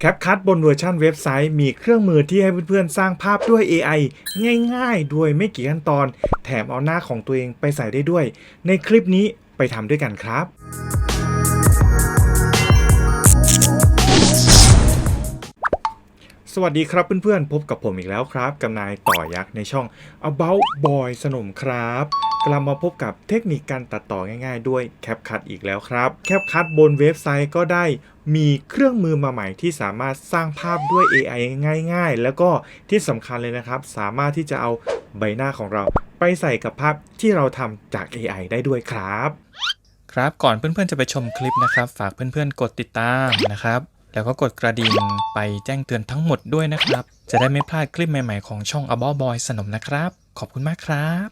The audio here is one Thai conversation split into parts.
CapCut บนเวอร์ชันเว็บไซต์มีเครื่องมือที่ให้เพื่อนๆสร้างภาพด้วย AI ง่ายๆโดยไม่กี่ขั้นตอนแถมเอาหน้าของตัวเองไปใส่ได้ด้วยในคลิปนี้ไปทำด้วยกันครับสวัสดีครับเพื่อนๆพบกับผมอีกแล้วครับกับนายต่อยักษ์ในช่อง About Boy สนมครับกลับมาพบกับเทคนิคการตัดต่อง่ายๆด้วย CapCut อีกแล้วครับ CapCut บนเว็บไซต์ก็ได้มีเครื่องมือมาใหม่ที่สามารถสร้างภาพด้วย AI ง่ายๆแล้วก็ที่สำคัญเลยนะครับสามารถที่จะเอาใบหน้าของเราไปใส่กับภาพที่เราทำจาก AI ได้ด้วยครับก่อนเพื่อนๆจะไปชมคลิปนะครับฝากเพื่อนๆกดติดตามนะครับแล้วก็กดกระดิ่งไปแจ้งเตือนทั้งหมดด้วยนะครับจะได้ไม่พลาดคลิปใหม่ๆของช่อง About Boy สนมนะครับขอบคุณมากครับ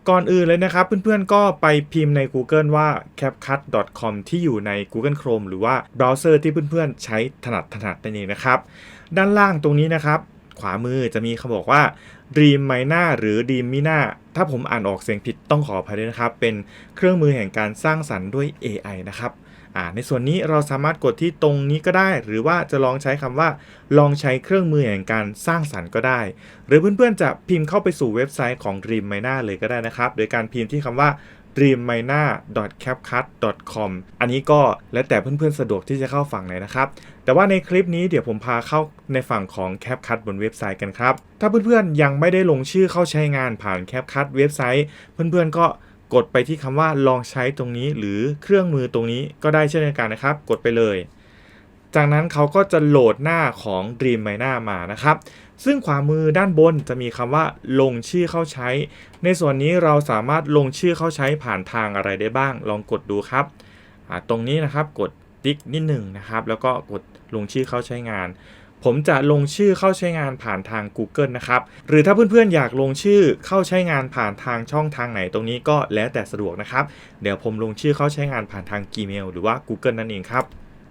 ก่อนอื่นเลยนะครับเพื่อนๆก็ไปพิมพ์ใน Google ว่า capcut.com ที่อยู่ใน Google Chrome หรือว่าเบราว์เซอร์ที่เพื่อนๆใช้ถนัดนั่นเองนะครับด้านล่างตรงนี้นะครับขวามือจะมีคำบอกว่า Dreamina หรือ Dreamina ถ้าผมอ่านออกเสียงผิดต้องขออภัยด้วยนะครับเป็นเครื่องมือแห่งการสร้างสรรค์ด้วย AI นะครับในส่วนนี้เราสามารถกดที่ตรงนี้ก็ได้หรือว่าจะลองใช้คำว่าลองใช้เครื่องมือแห่งการสร้างสรรค์ก็ได้หรือเพื่อนๆจะพิมพ์เข้าไปสู่เว็บไซต์ของ Dreamina เลยก็ได้นะครับโดยการพิมพ์ที่คำว่า dreamina.capcut.com อันนี้ก็แล้วแต่เพื่อนๆสะดวกที่จะเข้าฝั่งไหนนะครับแต่ว่าในคลิปนี้เดี๋ยวผมพาเข้าในฝั่งของ CapCut บนเว็บไซต์กันครับถ้าเพื่อนๆยังไม่ได้ลงชื่อเข้าใช้งานผ่าน CapCut เว็บไซต์เพื่อนๆก็กดไปที่คำว่าลองใช้ตรงนี้หรือเครื่องมือตรงนี้ก็ได้เช่นเดียวกันนะครับกดไปเลยจากนั้นเขาก็จะโหลดหน้าของ Dreamina มานะครับซึ่งขวามือด้านบนจะมีคำว่าลงชื่อเข้าใช้ในส่วนนี้เราสามารถลงชื่อเข้าใช้ผ่านทางอะไรได้บ้างลองกดดูครับตรงนี้นะครับกดติ๊กนิดหนึ่งนะครับแล้วก็กดลงชื่อเข้าใช้งานผมจะลงชื่อเข้าใช้งานผ่านทาง Google นะครับหรือถ้าเพื่อนๆอยากลงชื่อเข้าใช้งานผ่านทางช่องทางไหนตรงนี้ก็แล้วแต่สะดวกนะครับเดี๋ยวผมลงชื่อเข้าใช้งานผ่านทาง Gmail หรือว่า Google นั่นเองครับ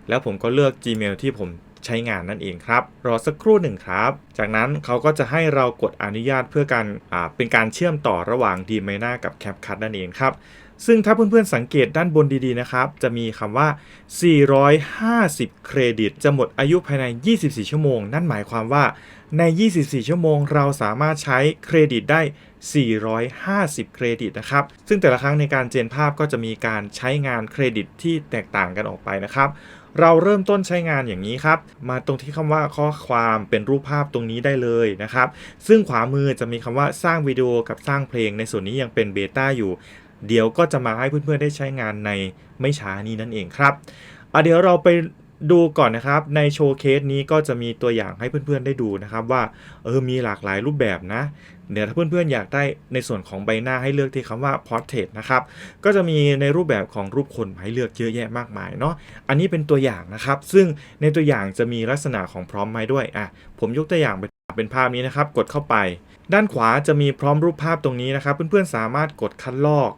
แล้วผมก็เลือก Gmail ที่ผมใช้งานนั่นเองครับรอสักครู่หนึ่งครับจากนั้นเขาก็จะให้เรากดอนุญาตเพื่อการเป็นการเชื่อมต่อระหว่าง Dreamina กับ CapCut นั่นเองครับซึ่งถ้าเพื่อนๆสังเกตด้านบนดีๆนะครับจะมีคำว่า450เครดิตจะหมดอายุภายใน24ชั่วโมงนั่นหมายความว่าใน24ชั่วโมงเราสามารถใช้เครดิตได้450เครดิตนะครับซึ่งแต่ละครั้งในการเจนภาพก็จะมีการใช้งานเครดิตที่แตกต่างกันออกไปนะครับเราเริ่มต้นใช้งานอย่างนี้ครับมาตรงที่คำว่าข้อความเป็นรูปภาพตรงนี้ได้เลยนะครับซึ่งขวามือจะมีคำว่าสร้างวิดีโอกับสร้างเพลงในส่วนนี้ยังเป็นเบต้าอยู่เดี๋ยวก็จะมาให้เพื่อนๆได้ใช้งานในไม่ช้านี้นั่นเองครับเดี๋ยวเราไปดูก่อนนะครับในโชว์เคสนี้ก็จะมีตัวอย่างให้เพื่อนๆได้ดูนะครับว่ามีหลากหลายรูปแบบนะเดี๋ยวถ้าเพื่อนๆอยากได้ในส่วนของใบหน้าให้เลือกที่คำว่า Portrait นะครับก็จะมีในรูปแบบของรูปคนให้เลือกเยอะแยะมากมายเนาะอันนี้เป็นตัวอย่างนะครับซึ่งในตัวอย่างจะมีลักษณะของพร้อมมาด้วยผมยกตัวอย่างเป็นภาพนี้นะครับกดเข้าไปด้านขวาจะมีพร้อมรูปภาพตรงนี้นะครับเพื่อนๆสามารถกดคัดลอก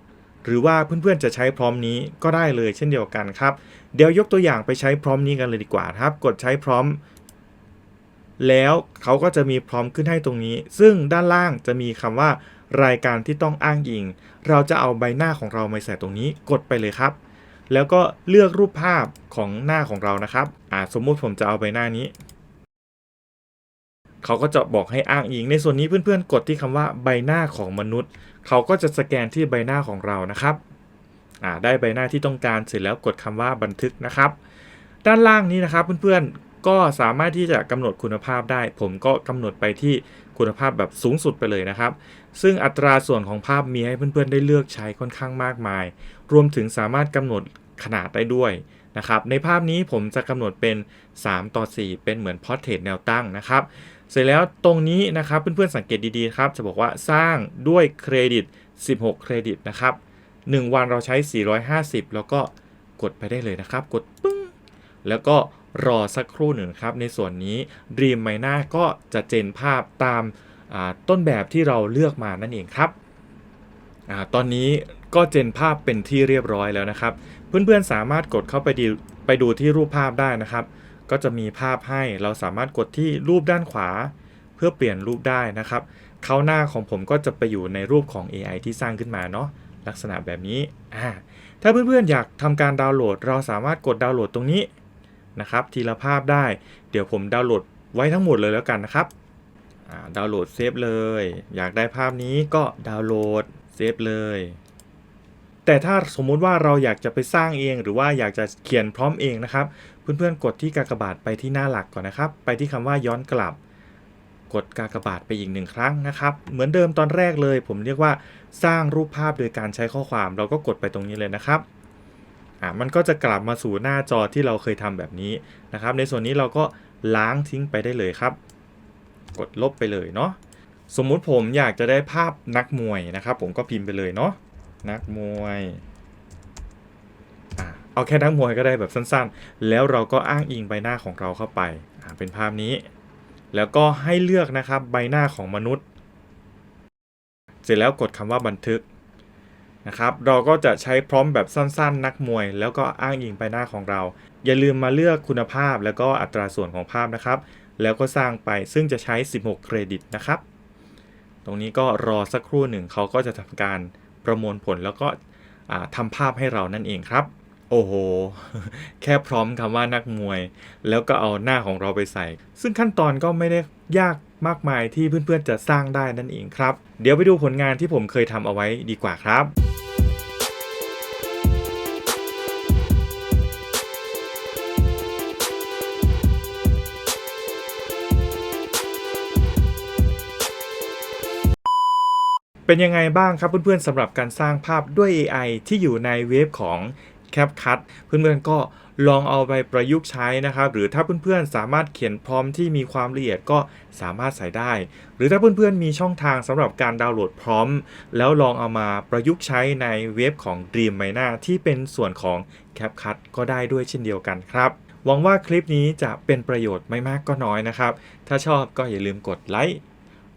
หรือว่าเพื่อนๆจะใช้พร้อมนี้ก็ได้เลยเช่นเดียวกันครับเดี๋ยวยกตัวอย่างไปใช้พร้อมนี้กันเลยดีกว่าครับกดใช้พร้อมแล้วเขาก็จะมีพร้อมขึ้นให้ตรงนี้ซึ่งด้านล่างจะมีคำว่ารายการที่ต้องอ้างอิงเราจะเอาใบหน้าของเรามาใส่ตรงนี้กดไปเลยครับแล้วก็เลือกรูปภาพของหน้าของเรานะครับสมมุติผมจะเอาใบหน้านี้เขาก็จะบอกให้อ้างอิงในส่วนนี้เพื่อนๆกดที่คำว่าใบหน้าของมนุษย์เขาก็จะสแกนที่ใบหน้าของเรานะครับได้ใบหน้าที่ต้องการเสร็จแล้วกดคำว่าบันทึกนะครับด้านล่างนี้นะครับเพื่อนๆก็สามารถที่จะกำหนดคุณภาพได้ผมก็กำหนดไปที่คุณภาพแบบสูงสุดไปเลยนะครับซึ่งอัตราส่วนของภาพมีให้เพื่อนๆได้เลือกใช้ค่อนข้างมากมายรวมถึงสามารถกำหนดขนาดได้ด้วยนะครับในภาพนี้ผมจะกำหนดเป็น3:4เป็นเหมือน Portrait แนวตั้งนะครับเสร็จแล้วตรงนี้นะครับเพื่อนๆสังเกตดีๆครับจะบอกว่าสร้างด้วยเครดิต16เครดิตนะครับ1วันเราใช้450แล้วก็กดไปได้เลยนะครับกดปึ้งแล้วก็รอสักครู่หนึ่งครับในส่วนนี้ Dreamina ก็จะเจนภาพตามต้นแบบที่เราเลือกมานั่นเองครับตอนนี้ก็เจนภาพเป็นที่เรียบร้อยแล้วนะครับเพื่อนๆสามารถกดเข้าไปดูที่รูปภาพได้นะครับก็จะมีภาพให้เราสามารถกดที่รูปด้านขวาเพื่อเปลี่ยนรูปได้นะครับเขาหน้าของผมก็จะไปอยู่ในรูปของ AI ที่สร้างขึ้นมาเนาะลักษณะแบบนี้ถ้าเพื่อนๆอยากทำการดาวน์โหลดเราสามารถกดดาวน์โหลดตรงนี้ นะครับทีละภาพได้เดี๋ยวผมดาวน์โหลดไว้ทั้งหมดเลยแล้วกันนะครับดาวน์โหลดเซฟเลยอยากได้ภาพนี้ก็ดาวน์โหลดเซฟเลยแต่ถ้าสมมุติว่าเราอยากจะไปสร้างเองหรือว่าอยากจะเขียนพร้อมเองนะครับเพื่อนๆกดที่กากบาทไปที่หน้าหลักก่อนนะครับไปที่คำว่าย้อนกลับกดกากบาทไปอีก1ครั้งนะครับเหมือนเดิมตอนแรกเลยผมเรียกว่าสร้างรูปภาพโดยการใช้ข้อความเราก็กดไปตรงนี้เลยนะครับมันก็จะกลับมาสู่หน้าจอที่เราเคยทำแบบนี้นะครับในส่วนนี้เราก็ล้างทิ้งไปได้เลยครับกดลบไปเลยเนาะสมมุติผมอยากจะได้ภาพนักมวยนะครับผมก็พิมพ์ไปเลยเนาะนักมวยเอาแค่นักมวยก็ได้แบบสั้นๆแล้วเราก็อ้างอิงใบหน้าของเราเข้าไปเป็นภาพนี้แล้วก็ให้เลือกนะครับใบหน้าของมนุษย์เสร็จแล้วกดคำว่าบันทึกนะครับเราก็จะใช้พร้อมแบบสั้นๆนักมวยแล้วก็อ้างอิงใบหน้าของเราอย่าลืมมาเลือกคุณภาพแล้วก็อัตราส่วนของภาพนะครับแล้วก็สร้างไปซึ่งจะใช้16เครดิตนะครับตรงนี้ก็รอสักครู่หนึ่งเขาก็จะทำการประมวลผลแล้วก็ทำภาพให้เรานั่นเองครับโอ้โห แค่พร้อมคำว่านักมวยแล้วก็เอาหน้าของเราไปใส่ซึ่งขั้นตอนก็ไม่ได้ยากมากมายที่เพื่อนๆจะสร้างได้นั่นเองครับเดี๋ยวไปดูผลงานที่ผมเคยทำเอาไว้ดีกว่าครับเป็นยังไงบ้างครับเพื่อนๆสำหรับการสร้างภาพด้วย AI ที่อยู่ในเว็บของ CapCut เพื่อนๆก็ลองเอาไปประยุกต์ใช้นะครับหรือถ้าเพื่อนๆสามารถเขียนพร้อมที่มีความละเอียดก็สามารถใส่ได้หรือถ้าเพื่อนๆมีช่องทางสำหรับการดาวน์โหลดพร้อมแล้วลองเอามาประยุกต์ใช้ในเว็บของ Dreamina ที่เป็นส่วนของ CapCut ก็ได้ด้วยเช่นเดียวกันครับหวังว่าคลิปนี้จะเป็นประโยชน์ไม่มากก็น้อยนะครับถ้าชอบก็อย่าลืมกดไลค์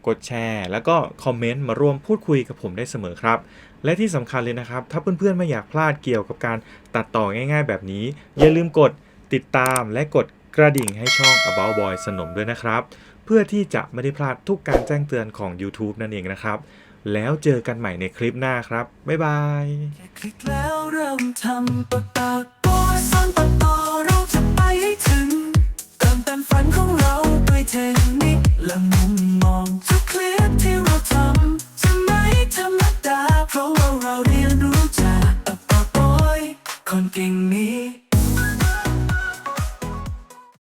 กดแชร์แล้วก็คอมเมนต์มาร่วมพูดคุยกับผมได้เสมอครับและที่สำคัญเลยนะครับถ้าเพื่อนๆไม่อยากพลาดเกี่ยวกับการตัดต่อง่ายๆแบบนี้อย่าลืมกดติดตามและกดกระดิ่งให้ช่อง About Boy สนมด้วยนะครับเพื่อที่จะไม่ได้พลาดทุกการแจ้งเตือนของ YouTube นั่นเองนะครับแล้วเจอกันใหม่ในคลิปหน้าครับบ๊ายบายแค่คลิกแล้วเริ่มทำAbout Boyสอนตัดต่อเราจะไปให้ถึงเติมเต็มฝันของเราด้วยเทคนิคและมุม